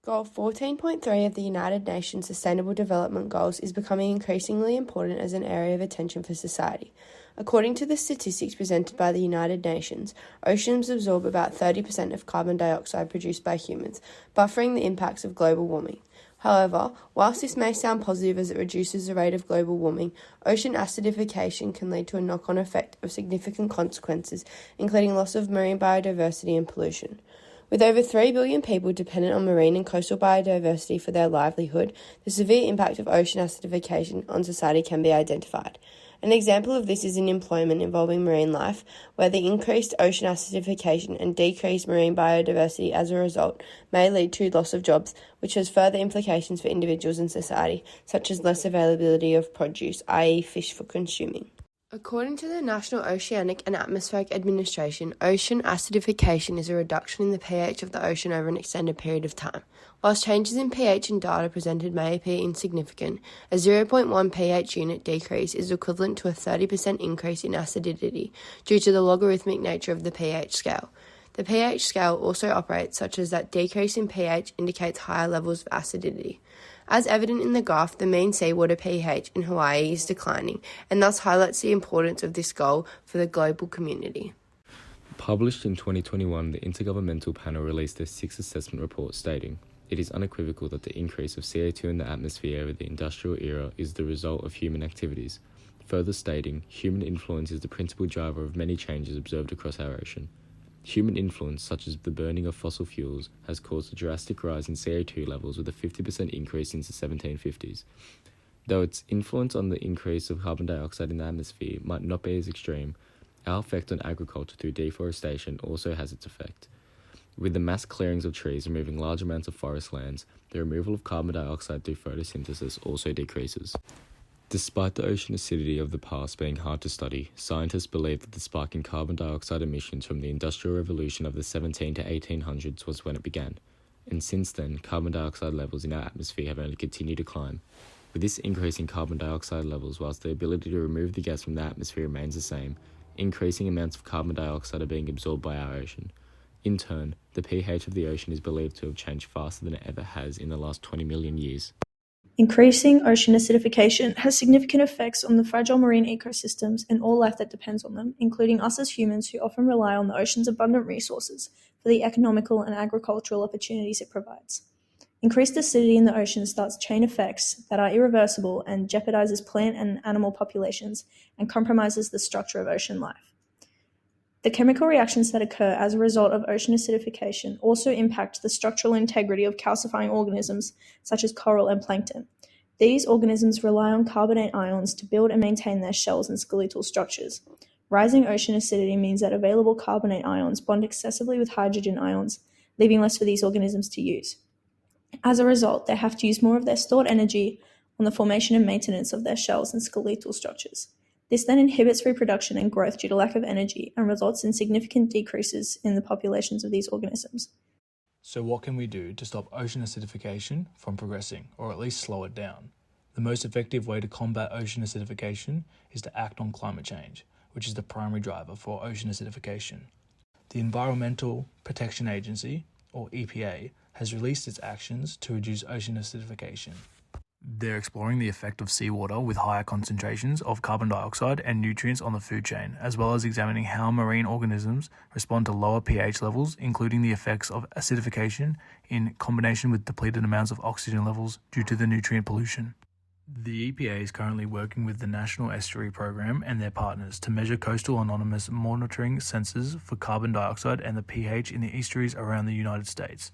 Goal 14.3 of the United Nations Sustainable Development Goals is becoming increasingly important as an area of attention for society. According to the statistics presented by the United Nations, oceans absorb about 30% of carbon dioxide produced by humans, buffering the impacts of global warming. However, whilst this may sound positive as it reduces the rate of global warming, ocean acidification can lead to a knock-on effect of significant consequences, including loss of marine biodiversity and pollution. With over 3 billion people dependent on marine and coastal biodiversity for their livelihood, the severe impact of ocean acidification on society can be identified. An example of this is in employment involving marine life, where the increased ocean acidification and decreased marine biodiversity as a result may lead to loss of jobs, which has further implications for individuals and society, such as less availability of produce, i.e. fish for consuming. According to the National Oceanic and Atmospheric Administration, ocean acidification is a reduction in the pH of the ocean over an extended period of time. Whilst changes in pH in data presented may appear insignificant, a 0.1 pH unit decrease is equivalent to a 30% increase in acidity due to the logarithmic nature of the pH scale. The pH scale also operates such as that decrease in pH indicates higher levels of acidity. As evident in the graph, the mean seawater pH in Hawaii is declining, and thus highlights the importance of this goal for the global community. Published in 2021, the Intergovernmental Panel released their sixth assessment report stating, "It is unequivocal that the increase of CO2 in the atmosphere over the industrial era is the result of human activities." Further stating, human influence is the principal driver of many changes observed across our ocean. Human influence, such as the burning of fossil fuels, has caused a drastic rise in CO2 levels with a 50% increase since the 1750s. Though its influence on the increase of carbon dioxide in the atmosphere might not be as extreme, our effect on agriculture through deforestation also has its effect. With the mass clearings of trees removing large amounts of forest lands, the removal of carbon dioxide through photosynthesis also decreases. Despite the ocean acidity of the past being hard to study, scientists believe that the spike in carbon dioxide emissions from the Industrial Revolution of the 17 to 1800s was when it began, and since then, carbon dioxide levels in our atmosphere have only continued to climb. With this increase in carbon dioxide levels, whilst the ability to remove the gas from the atmosphere remains the same, increasing amounts of carbon dioxide are being absorbed by our ocean. In turn, the pH of the ocean is believed to have changed faster than it ever has in the last 20 million years. Increasing ocean acidification has significant effects on the fragile marine ecosystems and all life that depends on them, including us as humans who often rely on the ocean's abundant resources for the economical and agricultural opportunities it provides. Increased acidity in the ocean starts chain effects that are irreversible and jeopardizes plant and animal populations and compromises the structure of ocean life. The chemical reactions that occur as a result of ocean acidification also impact the structural integrity of calcifying organisms such as coral and plankton. These organisms rely on carbonate ions to build and maintain their shells and skeletal structures. Rising ocean acidity means that available carbonate ions bond excessively with hydrogen ions, leaving less for these organisms to use. As a result, they have to use more of their stored energy on the formation and maintenance of their shells and skeletal structures. This then inhibits reproduction and growth due to lack of energy and results in significant decreases in the populations of these organisms. So what can we do to stop ocean acidification from progressing, or at least slow it down? The most effective way to combat ocean acidification is to act on climate change, which is the primary driver for ocean acidification. The Environmental Protection Agency, or EPA, has released its actions to reduce ocean acidification. They're exploring the effect of seawater with higher concentrations of carbon dioxide and nutrients on the food chain, as well as examining how marine organisms respond to lower pH levels, including the effects of acidification in combination with depleted amounts of oxygen levels due to the nutrient pollution. The EPA is currently working with the National Estuary Program and their partners to measure coastal anonymous monitoring sensors for carbon dioxide and the pH in the estuaries around the United States.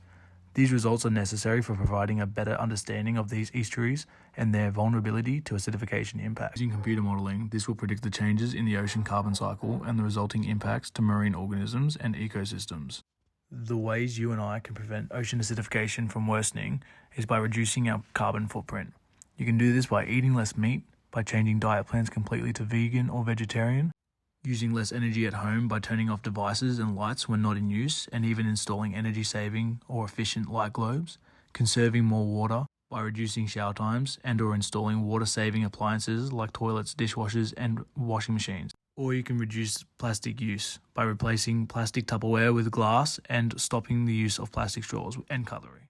These results are necessary for providing a better understanding of these estuaries and their vulnerability to acidification impacts. Using computer modeling, this will predict the changes in the ocean carbon cycle and the resulting impacts to marine organisms and ecosystems. The ways you and I can prevent ocean acidification from worsening is by reducing our carbon footprint. You can do this by eating less meat, by changing diet plans completely to vegan or vegetarian, using less energy at home by turning off devices and lights when not in use, and even installing energy-saving or efficient light globes, conserving more water by reducing shower times and/or installing water-saving appliances like toilets, dishwashers, and washing machines. Or you can reduce plastic use by replacing plastic Tupperware with glass and stopping the use of plastic straws and cutlery.